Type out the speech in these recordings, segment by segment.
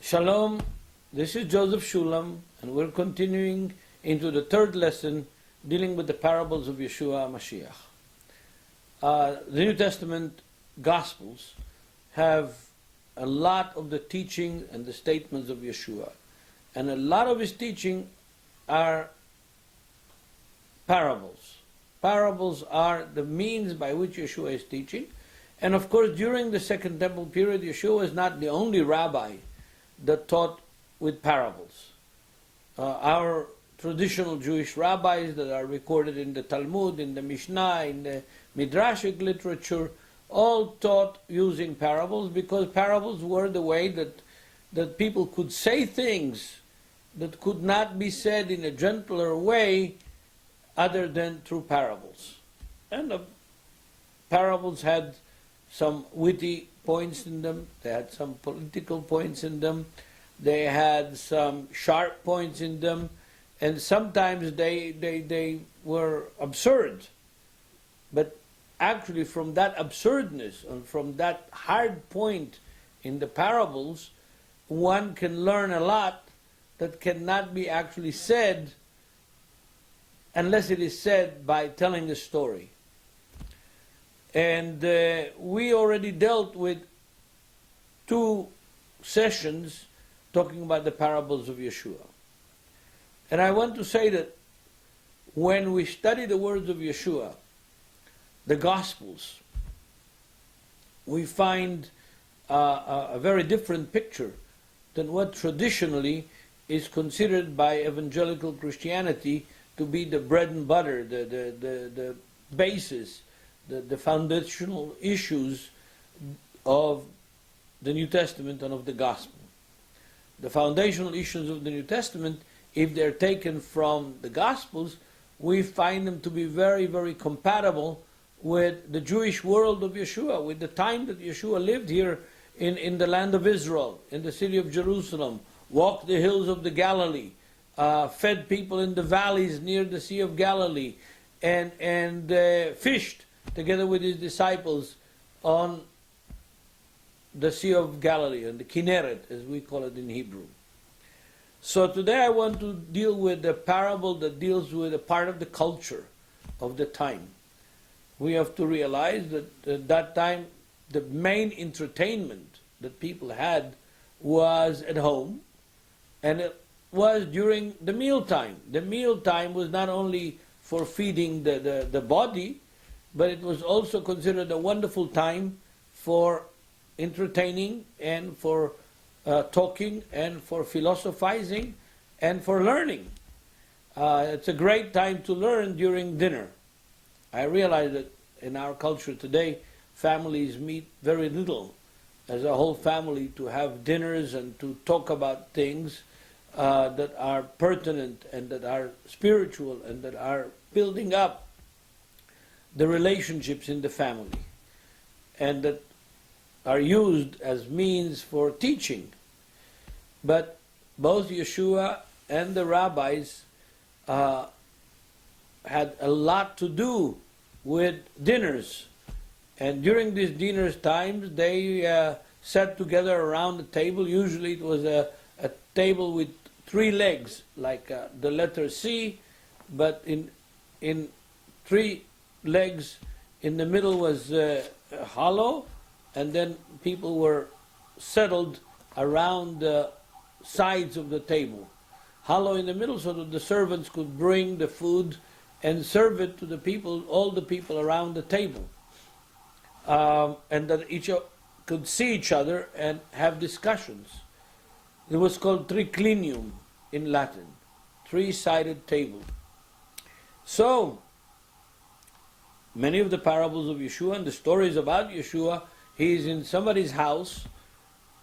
Shalom, this is Joseph Shulam, and we're continuing into the third lesson dealing with the parables of Yeshua Mashiach. The New Testament Gospels have a lot of the teaching and the statements of Yeshua, and a lot of his teaching are parables. Parables are the means by which Yeshua is teaching, and of course during the Second Temple period, Yeshua is not the only rabbi that taught with parables. Our traditional Jewish rabbis that are recorded in the Talmud, in the Mishnah, in the Midrashic literature, all taught using parables because parables were the way that people could say things that could not be said in a gentler way other than through parables. And the parables had some witty points in them, they had some political points in them, they had some sharp points in them, and sometimes they were absurd. But actually from that absurdness and from that hard point in the parables, one can learn a lot that cannot be actually said unless it is said by telling a story. And we already dealt with 2 sessions talking about the parables of Yeshua. And I want to say that when we study the words of Yeshua, the Gospels, we find a very different picture than what traditionally is considered by evangelical Christianity to be the bread and butter, the basis, the foundational issues of the New Testament and of the Gospel. The foundational issues of the New Testament, if they're taken from the Gospels, we find them to be very, very compatible with the Jewish world of Yeshua, with the time that Yeshua lived here in the land of Israel, in the city of Jerusalem, walked the hills of the Galilee, fed people in the valleys near the Sea of Galilee, and fished together with his disciples on the Sea of Galilee, and the Kinneret, as we call it in Hebrew. So today I want to deal with a parable that deals with a part of the culture of the time. We have to realize that at that time, the main entertainment that people had was at home, and it was during the mealtime. The mealtime was not only for feeding the body, but it was also considered a wonderful time for entertaining and for talking and for philosophizing and for learning. It's a great time to learn during dinner. I realize that in our culture today, families meet very little as a whole family to have dinners and to talk about things that are pertinent and that are spiritual and that are building up the relationships in the family, and that are used as means for teaching. But both Yeshua and the rabbis had a lot to do with dinners. And during these dinners times, they sat together around the table. Usually it was a table with 3 legs, like the letter C, but in 3 legs. In the middle was hollow, and then people were settled around the sides of the table. Hollow in the middle so that the servants could bring the food and serve it to the people, all the people around the table. And that each could see each other and have discussions. It was called triclinium in Latin, 3-sided table. So, many of the parables of Yeshua and the stories about Yeshua, he is in somebody's house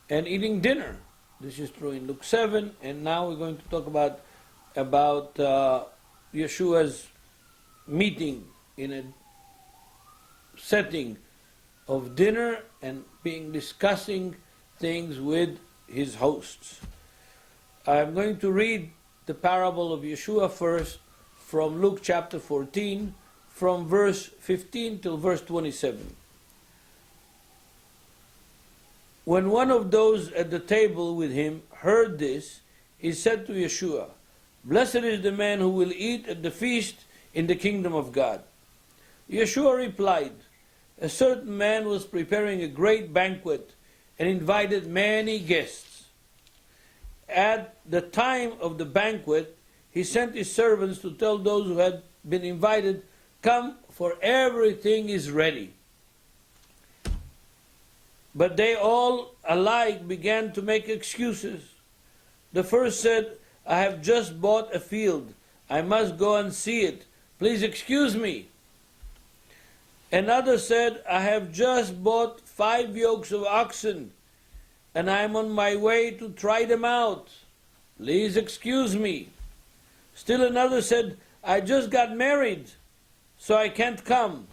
and eating dinner. This is true in Luke 7, and now we're going to talk about Yeshua's meeting in a setting of dinner and discussing things with his hosts. I'm going to read the parable of Yeshua first from Luke chapter 14, from verse 15 till verse 27. When one of those at the table with him heard this, he said to Yeshua, "Blessed is the man who will eat at the feast in the kingdom of God." Yeshua replied, "A certain man was preparing a great banquet and invited many guests. At the time of the banquet, he sent his servants to tell those who had been invited, 'Come, for everything is ready.' But they all alike began to make excuses. The first said, 'I have just bought a field. I must go and see it. Please excuse me.' Another said, 'I have just bought 5 yokes of oxen, and I am on my way to try them out. Please excuse me.' Still another said, 'I just got married, so I can't come.'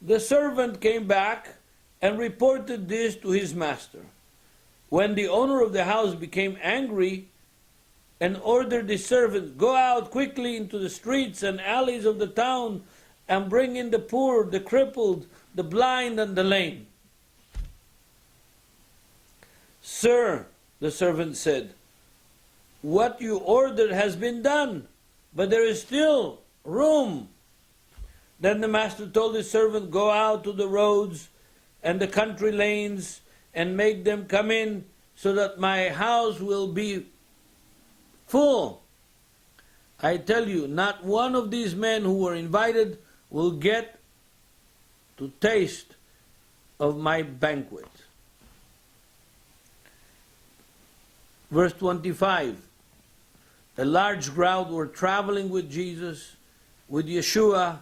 The servant came back and reported this to his master. When the owner of the house became angry and ordered the servant, 'Go out quickly into the streets and alleys of the town and bring in the poor, the crippled, the blind, and the lame.' 'Sir,' the servant said, 'what you ordered has been done, but there is still room.' Then the master told his servant, 'Go out to the roads and the country lanes and make them come in, so that my house will be full. I tell you, not one of these men who were invited will get to taste of my banquet.'" Verse 25. A large crowd were traveling with Jesus, with Yeshua,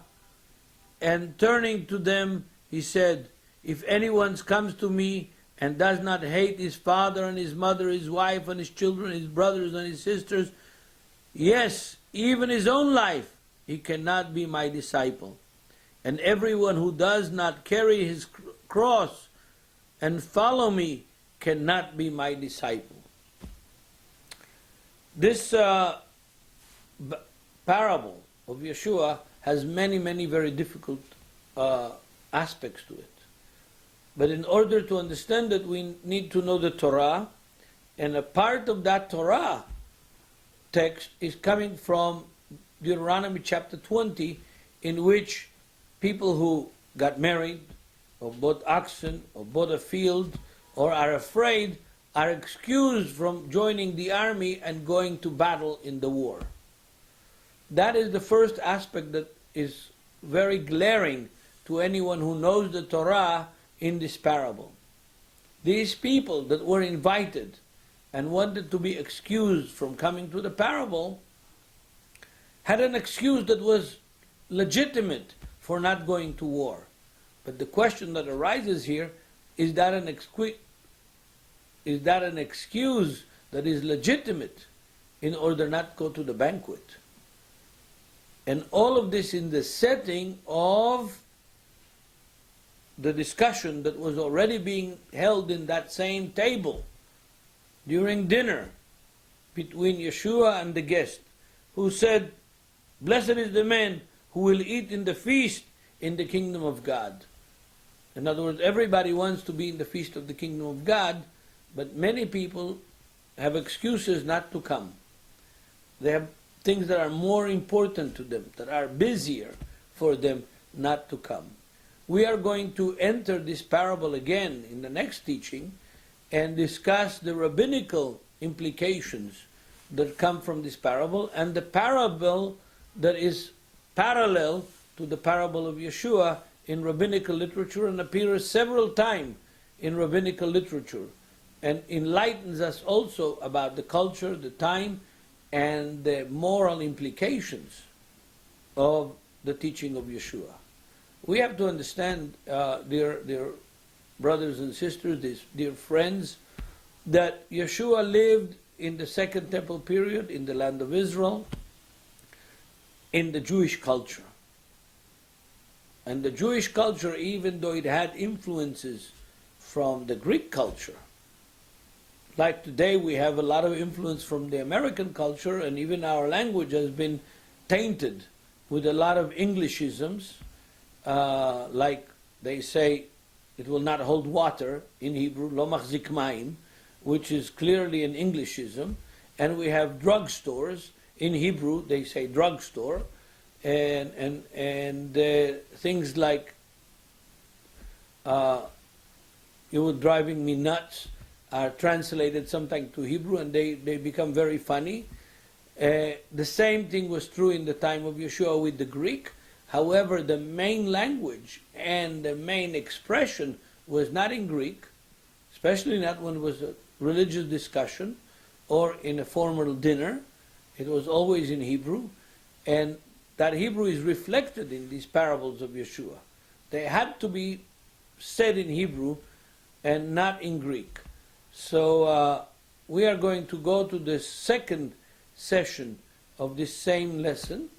and turning to them, he said, "If anyone comes to me and does not hate his father and his mother, his wife and his children, his brothers and his sisters, yes, even his own life, he cannot be my disciple. And everyone who does not carry his cross and follow me cannot be my disciple." This parable of Yeshua has many, many very difficult aspects to it. But in order to understand it, we need to know the Torah, and a part of that Torah text is coming from Deuteronomy chapter 20, in which people who got married, or bought oxen, or bought a field, or are afraid, are excused from joining the army and going to battle in the war. That is the first aspect that is very glaring to anyone who knows the Torah in this parable. These people that were invited and wanted to be excused from coming to the parable had an excuse that was legitimate for not going to war. But the question that arises here, is that an excuse that is legitimate in order not to go to the banquet? And all of this in the setting of the discussion that was already being held in that same table during dinner between Yeshua and the guest, who said, "Blessed is the man who will eat in the feast in the kingdom of God." In other words, everybody wants to be in the feast of the kingdom of God, but many people have excuses not to come. They have things that are more important to them, that are busier for them not to come. We are going to enter this parable again in the next teaching and discuss the rabbinical implications that come from this parable, and the parable that is parallel to the parable of Yeshua in rabbinical literature and appears several times in rabbinical literature, and enlightens us also about the culture, the time, and the moral implications of the teaching of Yeshua. We have to understand, dear brothers and sisters, dear friends, that Yeshua lived in the Second Temple period in the land of Israel, in the Jewish culture. And the Jewish culture, even though it had influences from the Greek culture, like today we have a lot of influence from the American culture, and even our language has been tainted with a lot of Englishisms, like they say, it will not hold water in Hebrew, lo machzik mayim, which is clearly an Englishism, and we have drugstores. In Hebrew, they say drugstore, and things like "you were driving me nuts" are translated sometimes to Hebrew, and they become very funny. The same thing was true in the time of Yeshua with the Greek. However, the main language and the main expression was not in Greek, especially not when it was a religious discussion or in a formal dinner. It was always in Hebrew, and that Hebrew is reflected in these parables of Yeshua. They had to be said in Hebrew and not in Greek. So we are going to go to the second session of this same lesson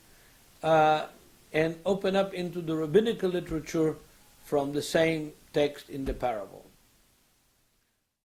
and open up into the rabbinical literature from the same text in the parable.